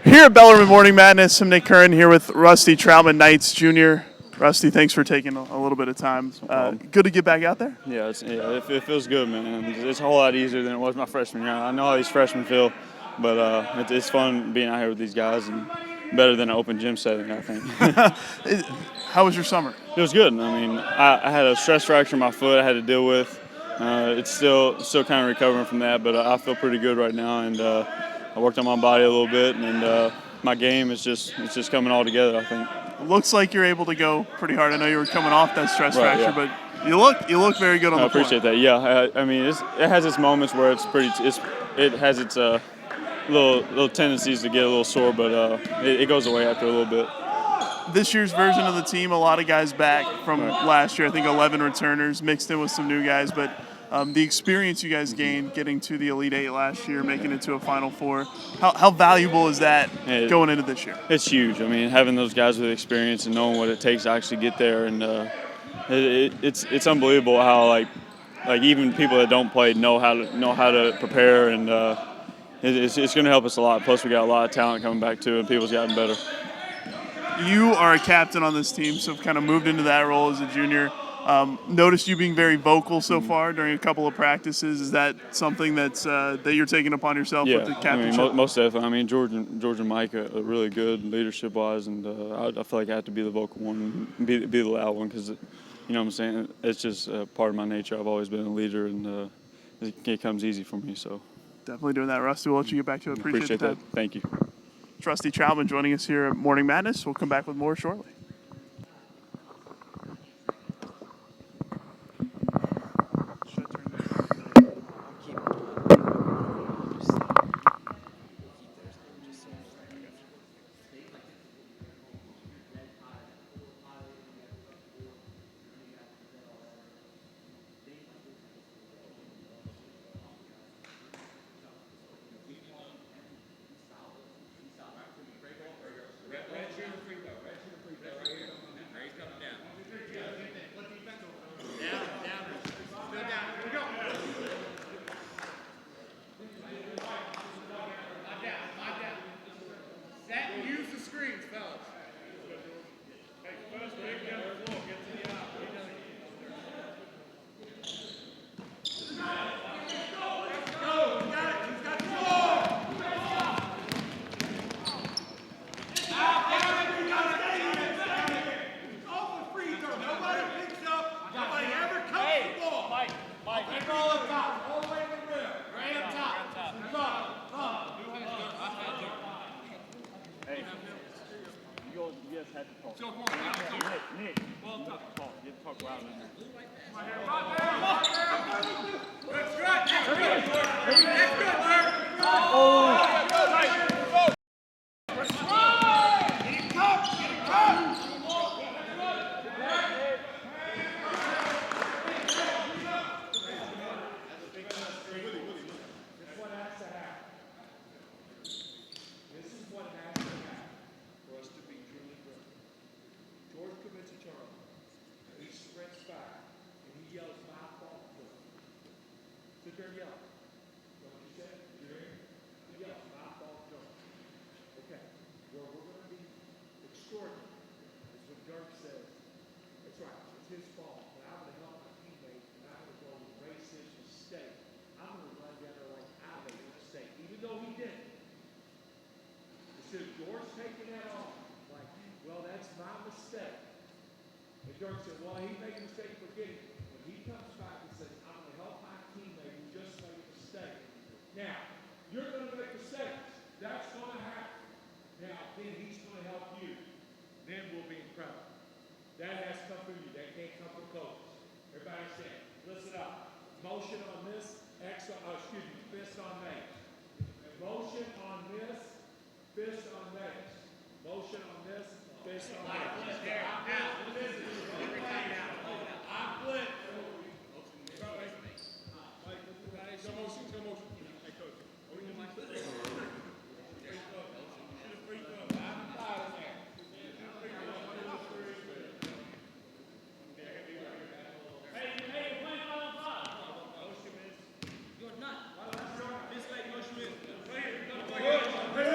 Here at Bellarmine Morning Madness, I'm Nick Curran here with Rusty Troutman Knights Jr. Rusty, thanks for taking a little bit of time. Good to get back out there? Yeah, it feels good, man. It's a whole lot easier than it was my freshman year. I know how these freshmen feel, but it's fun being out here with these guys and better than an open gym setting, I think. How was your summer? It was good. I mean, I had a stress fracture in my foot I had to deal with. It's still kind of recovering from that, but I feel pretty good right now, and I worked on my body a little bit, and my game is just coming all together, I think. Looks like you're able to go pretty hard. I know you were coming off that stress Right, fracture, yeah. but you look very good on the I appreciate floor. that. Yeah, I mean, it has its moments where it has its little tendencies to get a little sore, but it goes away after a little bit. This year's version of the team, a lot of guys back from Right. last year. I think 11 returners mixed in with some new guys, but the experience you guys gained getting to the Elite Eight last year, making it to a Final Four, how valuable is that going into this year? It's huge. I mean, having those guys with experience and knowing what it takes to actually get there, and it's unbelievable how like even people that don't play know how to prepare, and it's going to help us a lot. Plus, we got a lot of talent coming back too, and people's gotten better. You are a captain on this team, so kind of moved into that role as a junior. Noticed you being very vocal so far during a couple of practices. Is that something that you're taking upon yourself with the Yeah, I captainship? mean, most definitely. I mean, George and Mike are really good leadership-wise, and I feel like I have to be the vocal one, and be the loud one, because, you know what I'm saying? It's just part of my nature. I've always been a leader, and it comes easy for me, so. Definitely doing that, Rusty. We'll let you get back to it. Appreciate the that. time. Thank you. It's Rusty Troutman joining us here at Morning Madness. We'll come back with more shortly. Use the screens, fellas. George taking that off, like, well, that's my mistake. And Dirk said, well, he made a mistake, forget it. When he comes back and says, I'm going to help my teammate who just made a mistake. Now, you're going to make mistakes. That's going to happen. Now, then he's going to help you. Then we'll be incredible. That has to come from you. That can't come from coaches. Everybody stand. Listen up. Motion on this, fist on Nate. Motion on this, fist on Nate. Motion on this, fist on Nate. I'm flipped. No motion, no motion. Hey, coach. Hold your mic. Motion is.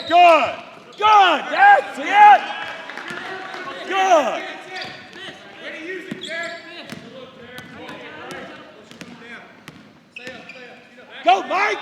Good. Good. That's it. Good. Go, Mike.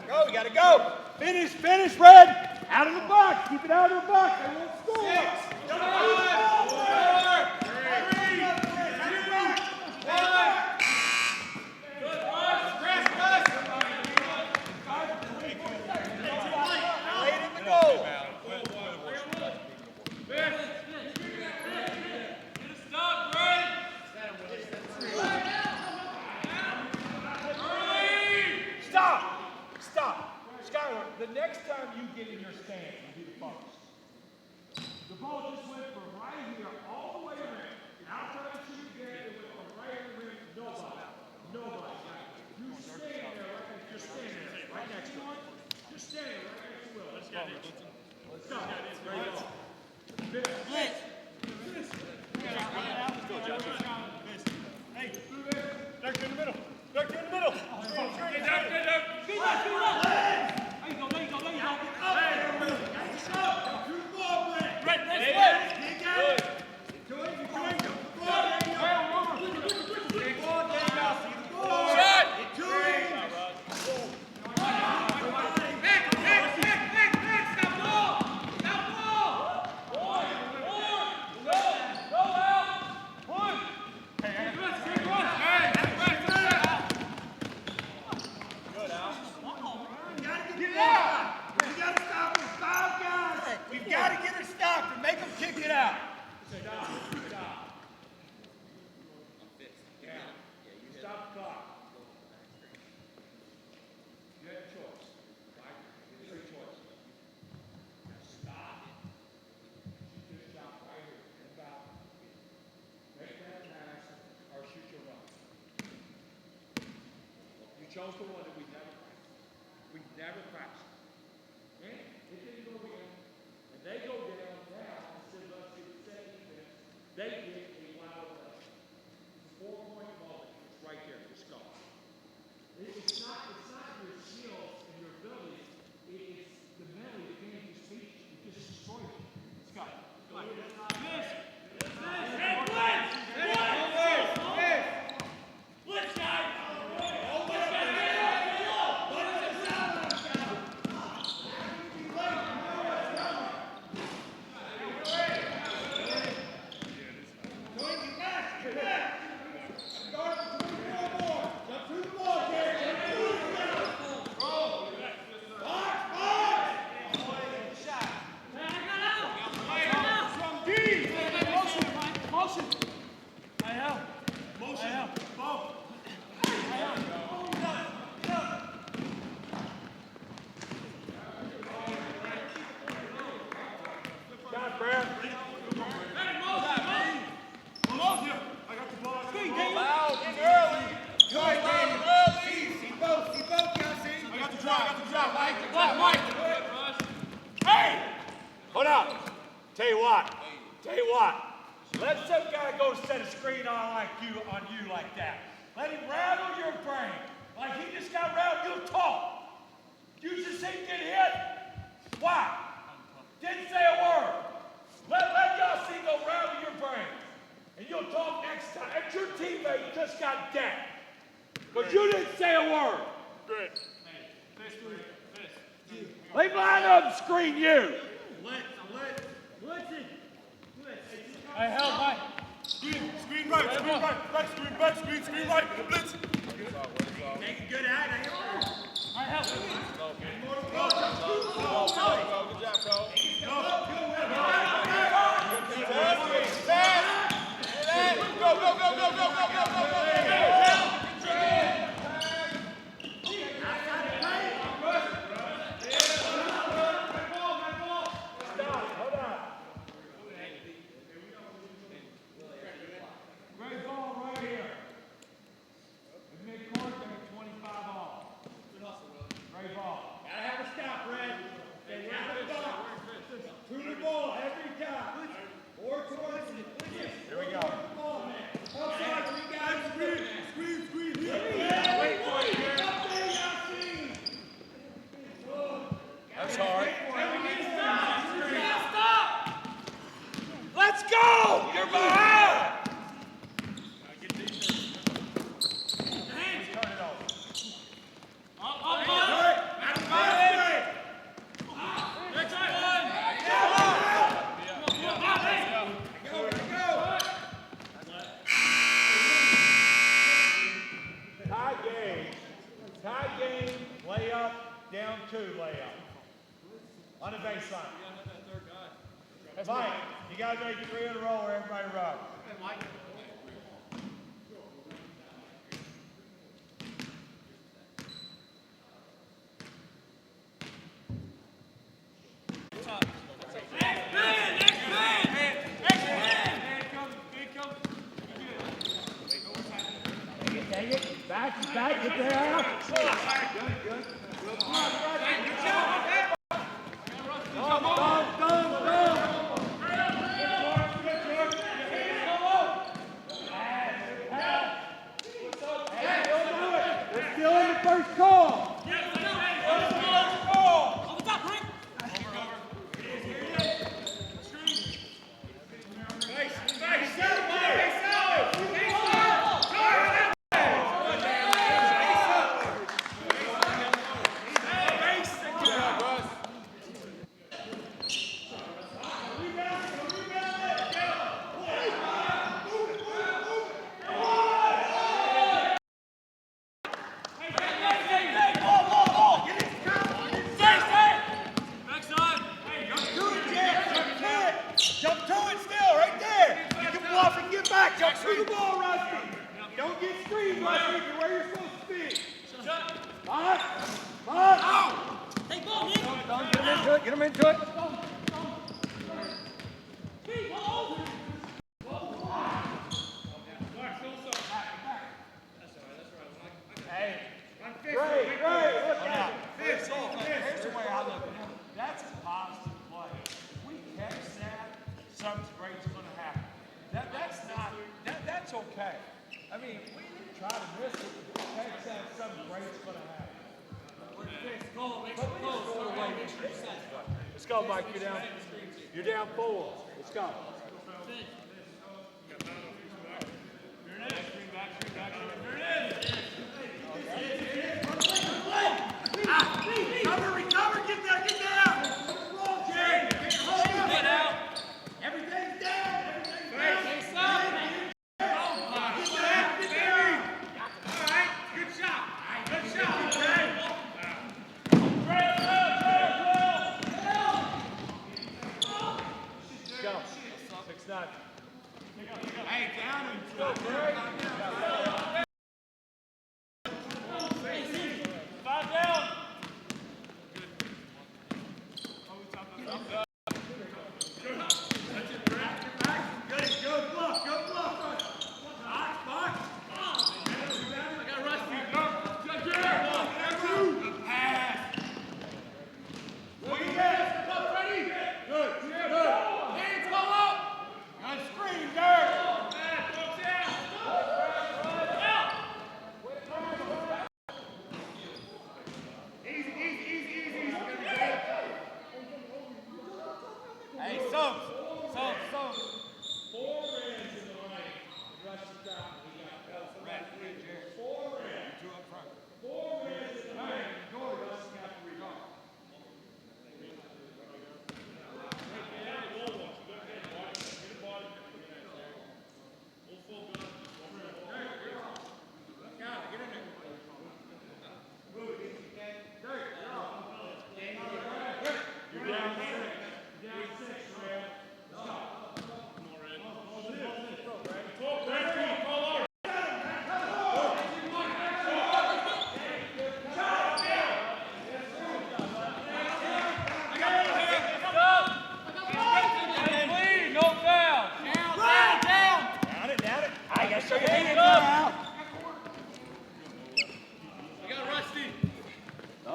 Go, we gotta go. Finish, Red. Out of the box. Keep it out of the box. They won't score. The next time you get in your stance, you do the first. The ball just went from right here all the way around. Now try to shoot again. It went from right here to nobody. You stand there right next. Just stand there right next to him. Just stand there right next to Will. Let's go. Let's go. Blitz. Let's go, Josh. Hey, Dirk in the middle. Dirk in the middle. Chose the one that we never practiced. We never practiced. Man, it didn't go in. And they go down now instead of us getting set defense, they get a wild play. It's a 4-point ball. It's right there. Just go. It's not your skills and your abilities. It's the mental that came to speech. It just destroyed it. Let's go. Come on. Blitz, guys! what. Let some guy go set a screen on you like that. Let him rattle your brain. Like he just got rattled, you'll talk. You just say get hit. Why? Didn't say a word. Let y'all see go rattle your brain. And you'll talk next time. And your teammate just got dead. But you didn't say a word. Great. Leave line up and screen you. Hey, help, Mike. Screen right, screen right, blitz. Taking good out of here. All right, help. Good job, Cole. Great ball right here. In mid-court, take 25 all. Great ball. Gotta have a stop, Red. They gotta stop. To the ball every time. Or towards it. Here we go. Outside, we got screen. Wait for it here. That's hard. Stop! Let's go! You're behind! Tie game, layup, down 2 layup. On the baseline. Mike, you gotta make 3 in a row or everybody run. Back, get there. Good. We're still in the first call. Jump to it still, right there. You can bluff and get back. Jump through the ball, Rusty. Don't get screened, Rusty. You're where you're supposed to be. Take ball, Nick. Get him into it. Hey, great. Look at it. Here's the way I look at it. That's a positive play. If we catch that, something great's going to happen. That's okay. I mean, we didn't try to miss it. If we catch that, something great's going to happen. Let's go, Mike. You're down 4. Let's go. Recover, get down. Get out. Everything's down. All right, good shot. Go. 6-9. Hey, down and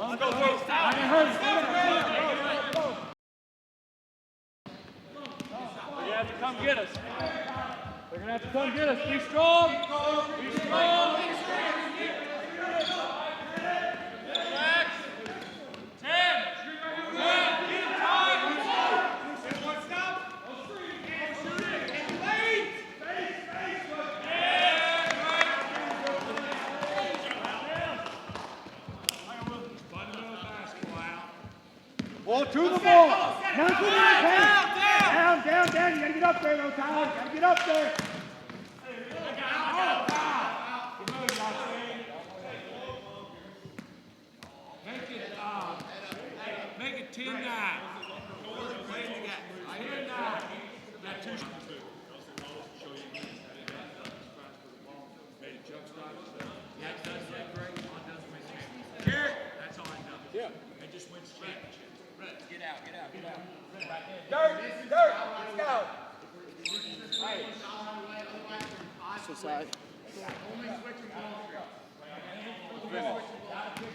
You have to come get us. They're gonna have to come get us. Be strong. Be strong. Ball to the ball. Down. You gotta get up there, though, Tyler. You gotta get up there. Make it 10-9. 10-9. That's all I know. Yeah. It just wins championship. Get out. Dirt. Let's go. Side.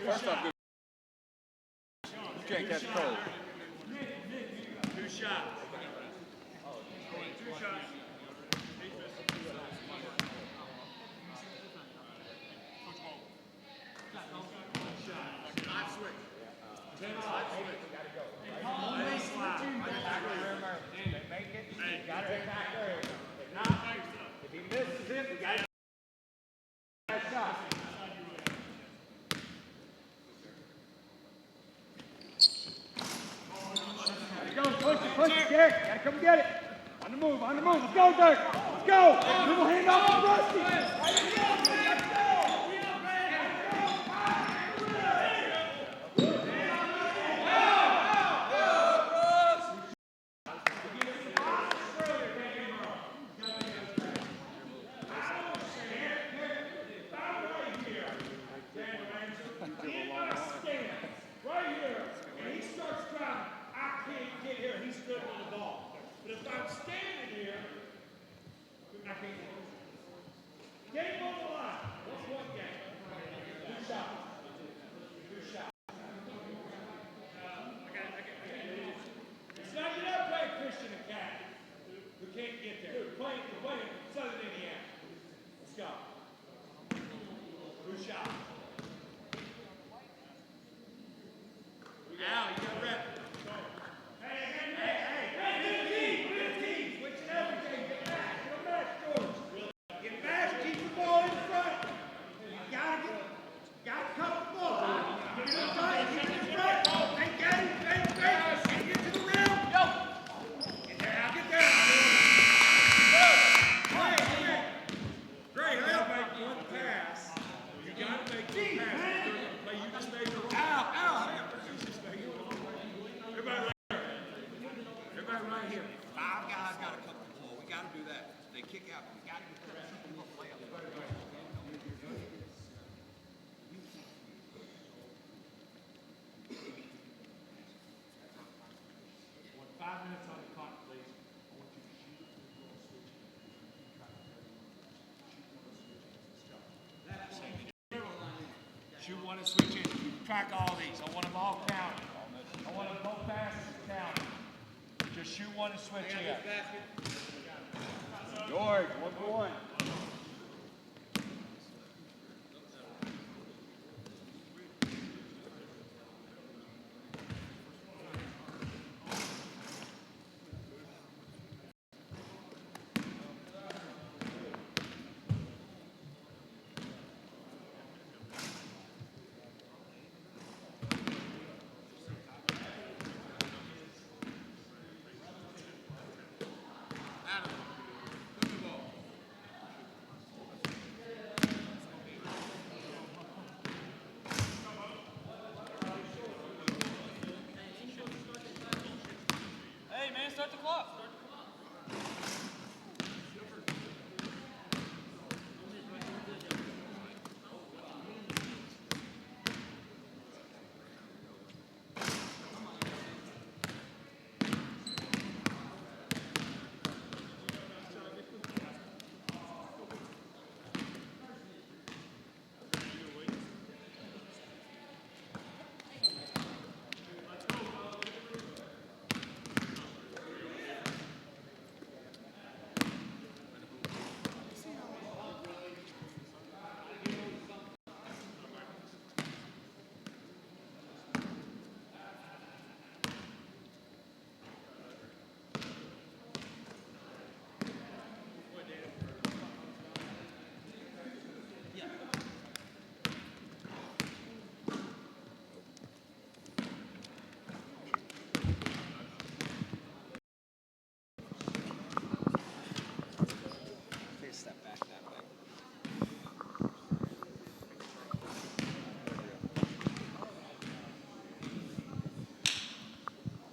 First off, good. You can't catch cold. 2 shots. Push it, Derek. Gotta come get it. On the move. Let's go, Dirk. Let's go. Little hand off to Rusty. Shoot one and switch in. Track all these. I want them all counted. I want them both passes counted. Just shoot one and switch in. George, 1-for-1. Start the clock.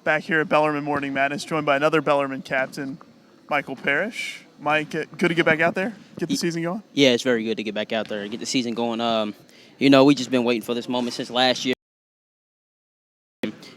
back here at Bellarmine Morning Madness, joined by another Bellarmine captain, Michael Parrish. Mike, good to get back out there, get the season going? Yeah, it's very good to get back out there and get the season going. We just been waiting for this moment since last year.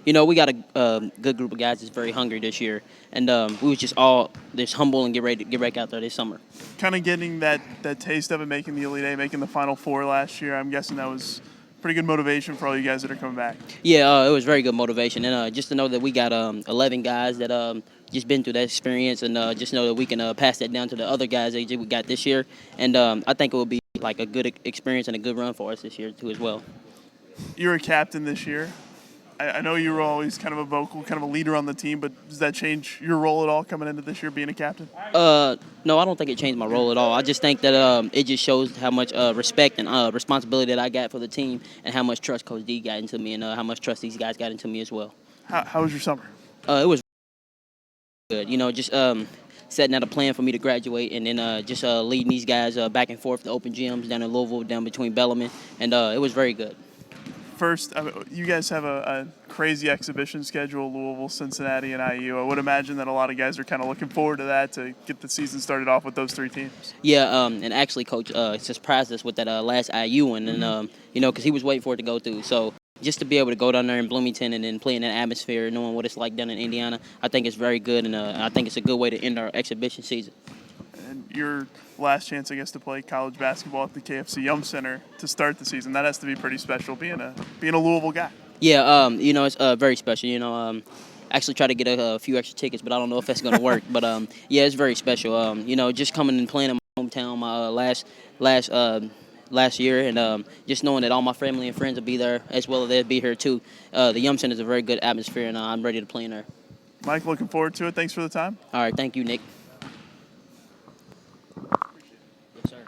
We got a good group of guys that's very hungry this year, and we was just all just humble and get ready to get back out there this summer. Kind of getting that taste of it, making the Elite Eight, making the Final Four last year. I'm guessing that was pretty good motivation for all you guys that are coming back. Yeah, it was very good motivation, and just to know that we got 11 guys that just been through that experience, and just know that we can pass that down to the other guys that we got this year, and I think it will be like a good experience and a good run for us this year too as well. You're a captain this year. I know you were always kind of a vocal, kind of a leader on the team, but does that change your role at all coming into this year being a captain? No, I don't think it changed my role at all. I just think that it just shows how much respect and responsibility that I got for the team, and how much trust Coach D got into me, and how much trust these guys got into me as well. How was your summer? It was good. Just setting out a plan for me to graduate, and then just leading these guys back and forth to open gyms down in Louisville, down between Bellarmine, and it was very good. First, you guys have a crazy exhibition schedule: Louisville, Cincinnati, and IU. I would imagine that a lot of guys are kind of looking forward to that to get the season started off with those three teams. Yeah, and actually, Coach surprised us with that last IU one, and because he was waiting for it to go through. So just to be able to go down there in Bloomington and then play in that atmosphere, knowing what it's like down in Indiana, I think it's very good, and I think it's a good way to end our exhibition season. And your last chance, I guess, to play college basketball at the KFC Yum Center to start the season. That has to be pretty special, being a Louisville guy. Yeah, it's very special. Actually tried to get a few extra tickets, but I don't know if that's going to work. But yeah, it's very special. Just coming and playing in my hometown my last year, and just knowing that all my family and friends will be there as well as they'll be here too. The Yum Center is a very good atmosphere, and I'm ready to play in there. Mike, looking forward to it. Thanks for the time. All right, thank you, Nick. Yes, sir.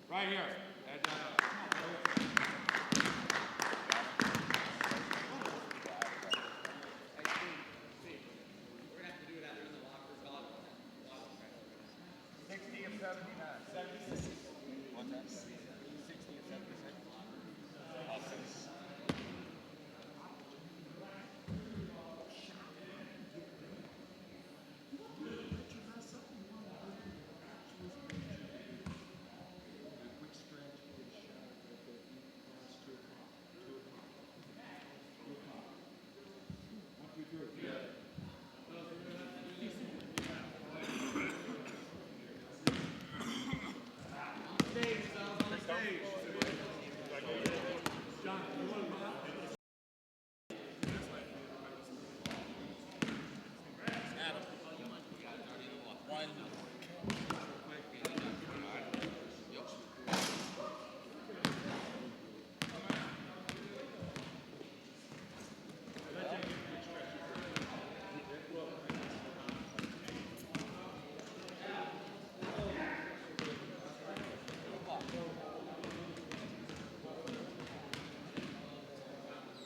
Right here. Add that up.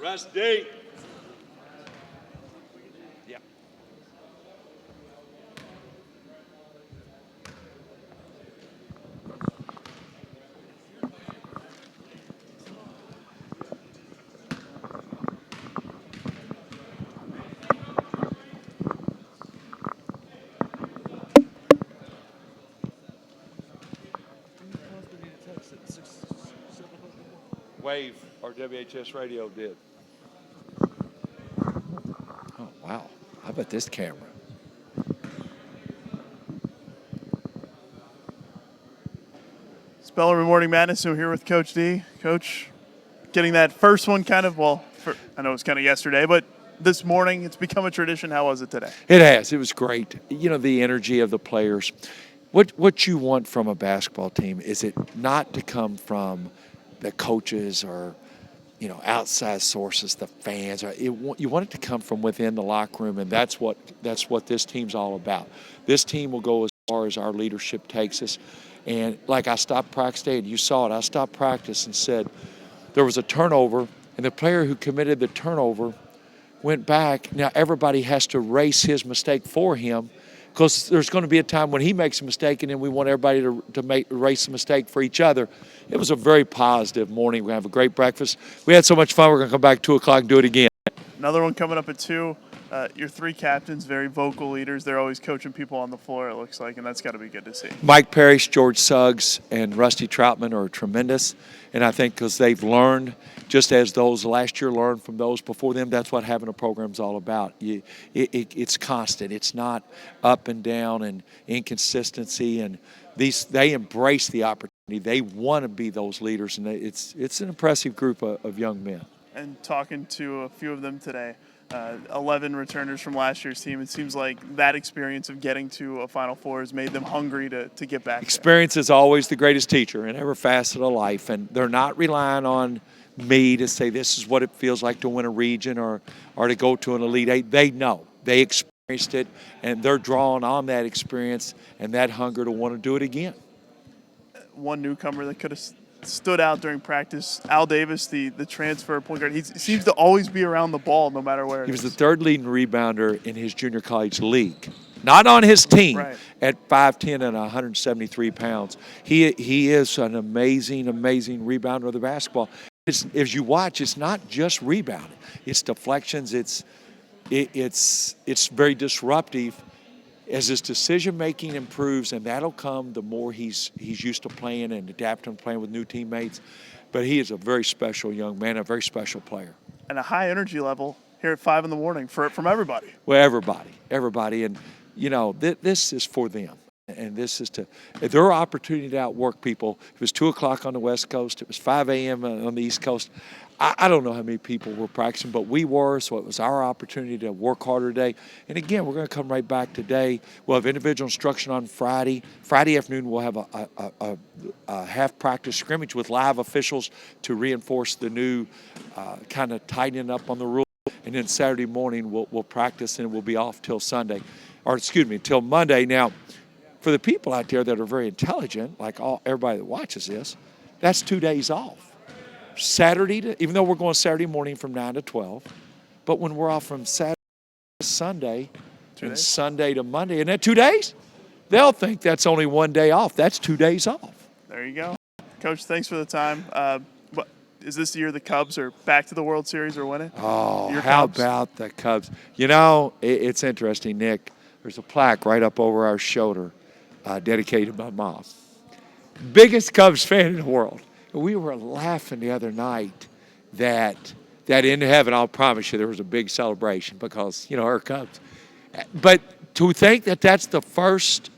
Rusty. Yeah. Wave, our WHS radio did. Oh, wow. How about this camera? It's Bellarmine Morning Madness, so here with Coach D. Coach, getting that first one kind of, I know it was kind of yesterday, but this morning it's become a tradition. How was it today? It has. It was great. You know, the energy of the players. What you want from a basketball team is it not to come from the coaches or, you know, outside sources, the fans. You want it to come from within the locker room, and that's what this team's all about. This team will go as far as our leadership takes us. And like I stopped practice today, and you saw it. I stopped practice and said there was a turnover, and the player who committed the turnover went back. Now everybody has to erase his mistake for him, because there's going to be a time when he makes a mistake, and then we want everybody to erase the mistake for each other. It was a very positive morning. We're going to have a great breakfast. We had so much fun. We're going to come back 2 o'clock and do it again. Another one coming up at 2. Your 3 captains, very vocal leaders. They're always coaching people on the floor, it looks like, and that's got to be good to see. Mike Parrish, George Suggs, and Rusty Troutman are tremendous. And I think because they've learned, just as those last year learned from those before them, that's what having a program's all about. It's constant. It's not up and down and inconsistency. And they embrace the opportunity. They want to be those leaders, and it's an impressive group of young men. And talking to a few of them today, 11 returners from last year's team. It seems like that experience of getting to a Final Four has made them hungry to get back. Experience is always the greatest teacher in every facet of life, and they're not relying on me to say this is what it feels like to win a region or to go to an Elite Eight. They know. They experienced it, and they're drawing on that experience and that hunger to want to do it again. One newcomer that could have stood out during practice, Al Davis, the transfer point guard. He seems to always be around the ball no matter where it is. He was the third leading rebounder in his junior college league. Not on his team, right. At 5'10" and 173 pounds. He is an amazing, amazing rebounder of the basketball. As you watch, it's not just rebounding. It's deflections. It's very disruptive. As his decision-making improves, and that'll come the more he's used to playing and adapting to playing with new teammates. But he is a very special young man, a very special player. And a high energy level here at 5 in the morning from everybody. Well, everybody. And, you know, this is for them. And this is their opportunity to outwork people. It was 2 o'clock on the West Coast. It was 5 a.m. on the East Coast. I don't know how many people were practicing, but we were, so it was our opportunity to work harder today. And again, we're going to come right back today. We'll have individual instruction on Friday. Friday afternoon, we'll have a half-practice scrimmage with live officials to reinforce the new kind of tightening up on the rules. And then Saturday morning, we'll practice, and we'll be off till till Monday. Now, for the people out there that are very intelligent, like everybody that watches this, that's 2 days off. Saturday, even though we're going Saturday morning from 9 to 12, but when we're off from Saturday to Sunday and Sunday to Monday, isn't that 2 days? They'll think that's only 1 day off. That's 2 days off. There you go. Coach, thanks for the time. Is this the year the Cubs are back to the World Series or winning? Oh, how about the Cubs? You know, it's interesting, Nick. There's a plaque right up over our shoulder dedicated to my mom. Biggest Cubs fan in the world. We were laughing the other night that in heaven, I'll promise you, there was a big celebration because, you know, our Cubs. But to think that that's the first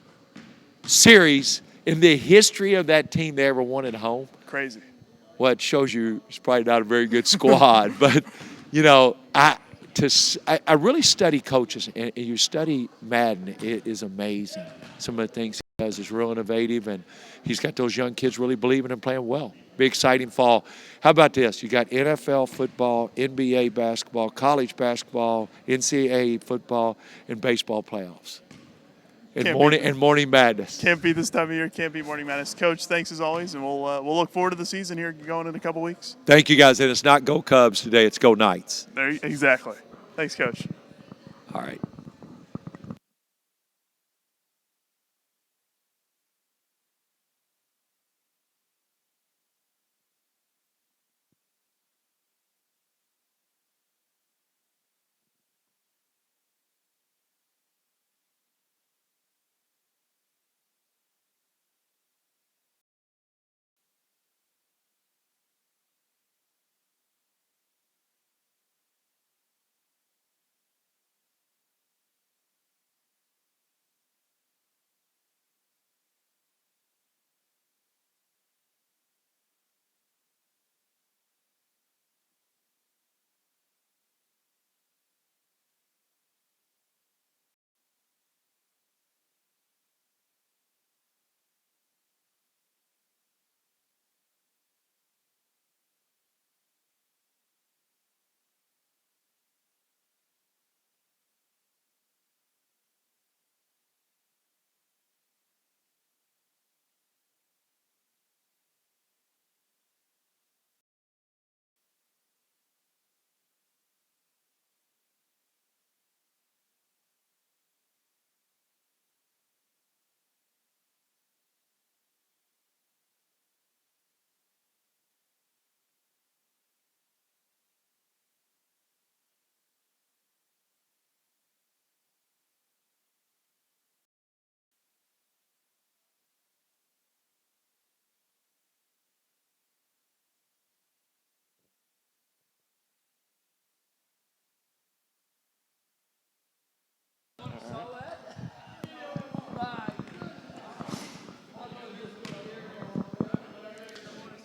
series in the history of that team they ever won at home. Crazy. Well, it shows you it's probably not a very good squad. But, you know, I really study coaches, and you study Madden. It is amazing. Some of the things he does is real innovative, and he's got those young kids really believing and playing well. Big exciting fall. How about this? You got NFL football, NBA basketball, college basketball, NCAA football, and baseball playoffs. and Can't morning beat and Morning Madness. Can't beat this time of year. Can't beat Morning Madness. Coach, thanks as always, and we'll look forward to the season here going in a couple weeks. Thank you, guys. And it's not Go Cubs today; it's Go Knights. Exactly. Thanks, Coach. All right.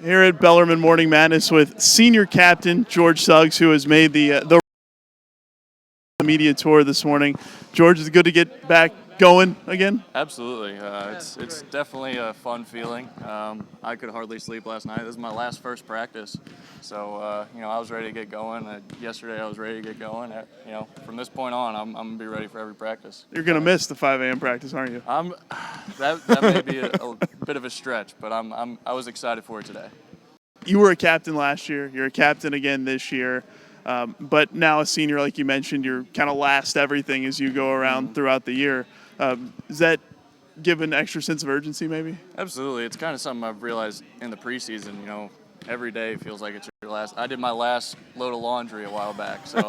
Here at Bellarmine Morning Madness with senior captain George Suggs, who has made the media tour this morning. George, is it good to get back going again? Absolutely. It's definitely a fun feeling. I could hardly sleep last night. This is my last first practice. So, I was ready to get going. Yesterday I was ready to get going. From this point on, I'm going to be ready for every practice. You're going to miss the 5 a.m. practice, aren't you? That may be a bit of a stretch, but I was excited for it today. You were a captain last year. You're a captain again this year. But now a senior, like you mentioned, you're kind of last everything as you go around throughout the year. Does that give an extra sense of urgency maybe? Absolutely. It's kind of something I've realized in the preseason, every day feels like it's your last. I did my last load of laundry a while back. So,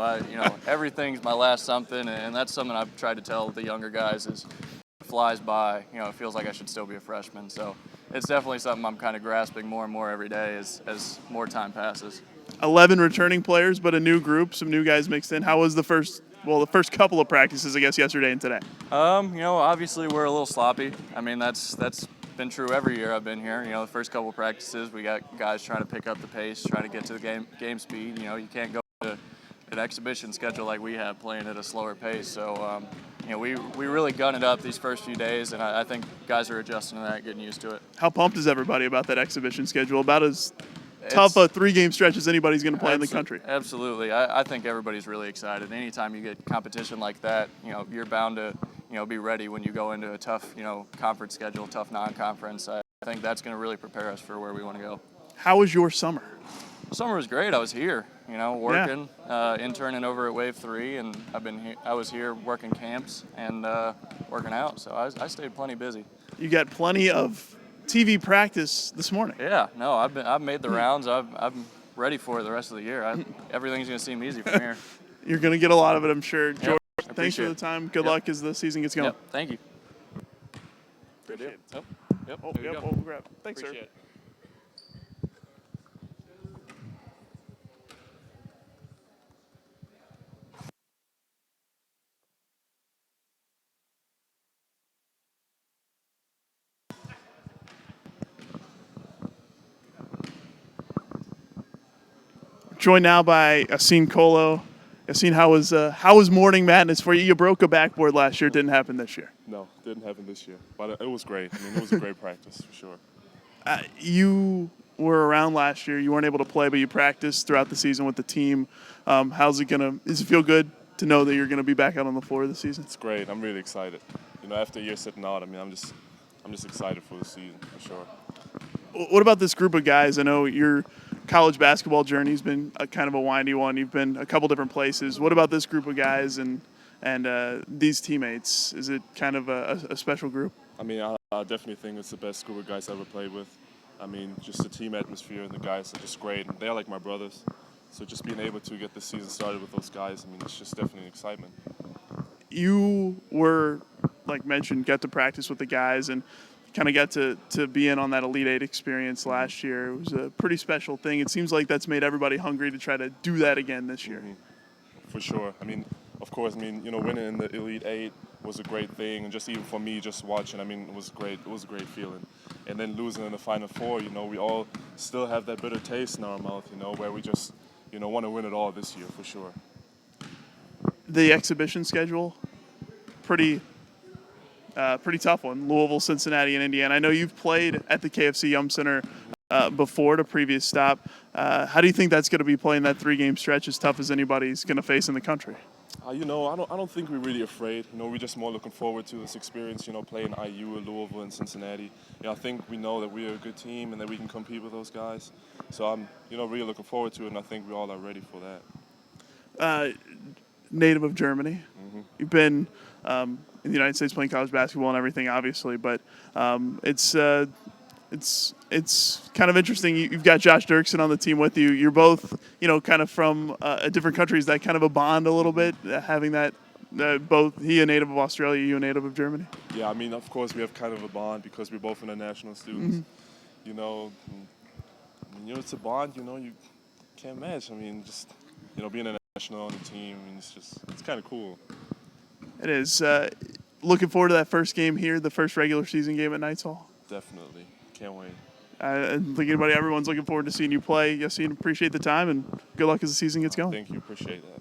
everything's my last something. And that's something I've tried to tell the younger guys is it flies by. It feels like I should still be a freshman. So it's definitely something I'm kind of grasping more and more every day as more time passes. 11 returning players, but a new group, some new guys mixed in. How was the first couple of practices, I guess, yesterday and today? Obviously we're a little sloppy. I mean, that's been true every year I've been here. The first couple of practices, we got guys trying to pick up the pace, trying to get to the game speed. You can't go to an exhibition schedule like we have playing at a slower pace. So, we really gun it up these first few days, and I think guys are adjusting to that, getting used to it. How pumped is everybody about that exhibition schedule? About as tough a 3-game stretch as anybody's going to play in the country. Absolutely. I think everybody's really excited. Anytime you get competition like that, you're bound to, be ready when you go into a tough, conference schedule, tough non-conference. I think that's going to really prepare us for where we want to go. How was your summer? Summer was great. I was here, working, interning over at Wave 3, and I was here working camps and working out, so I stayed plenty busy. You got plenty of TV practice this morning. Yeah, no, I've made the rounds. I'm ready for it the rest of the year. Everything's going to seem easy from here. You're going to get a lot of it, I'm sure. George, thanks for the it. time. Good luck as the season gets going. Yep, thank you. Good deal. Yep. We'll grab. Thanks, Appreciate sir. it. Joined now by Yassine Kolo. Yassine, how was Morning Madness for you? You broke a backboard last year. Didn't happen this year. No, didn't happen this year. But it was great. I mean, it was a great practice for sure. You were around last year. You weren't able to play, but you practiced throughout the season with the team. Does it feel good to know that you're going to be back out on the floor this season? It's great. I'm really excited. after a year sitting out, I mean, I'm just excited for the season for sure. What about this group of guys? I know your college basketball journey's been a kind of a windy one. You've been a couple different places. What about this group of guys and these teammates? Is it kind of a special group? I mean, I definitely think it's the best group of guys I ever played with. I mean, just the team atmosphere and the guys are just great. And they're like my brothers. So just being able to get the season started with those guys, I mean, it's just definitely an excitement. You were, like mentioned, got to practice with the guys and kind of got to be in on that Elite Eight experience last year. It was a pretty special thing. It seems like that's made everybody hungry to try to do that again this year. For sure. I mean, of course, winning in the Elite Eight was a great thing, and just even for me, just watching, I mean, it was great. It was a great feeling. And then losing in the Final Four, we all still have that bitter taste in our mouth, where we just, want to win it all this year for sure. The exhibition schedule, pretty tough one. Louisville, Cincinnati, and Indiana. I know you've played at the KFC Yum Center before the previous stop. How do you think that's going to be playing that 3-game stretch as tough as anybody's going to face in the country? I don't think we're really afraid. We're just more looking forward to this experience, playing IU, Louisville, and Cincinnati. I think we know that we're a good team and that we can compete with those guys. So I'm, really looking forward to it, and I think we all are ready for that. Native of Germany. You've been in the United States playing college basketball and everything, obviously, but it's kind of interesting. You've got Josh Dirksen on the team with you. You're both, kind of from different countries. That kind of a bond a little bit, having that both he a native of Australia, you a native of Germany. Yeah, I mean, of course, we have kind of a bond because we're both international students. It's a bond. You can't match. I mean, just being international on the team. I mean, it's kind of cool. It is. Looking forward to that first game here, the first regular season game at Knights Hall. Definitely. Can't wait. I think everyone's looking forward to seeing you play. Yassine, appreciate the time and good luck as the season gets going. Thank you. Appreciate that.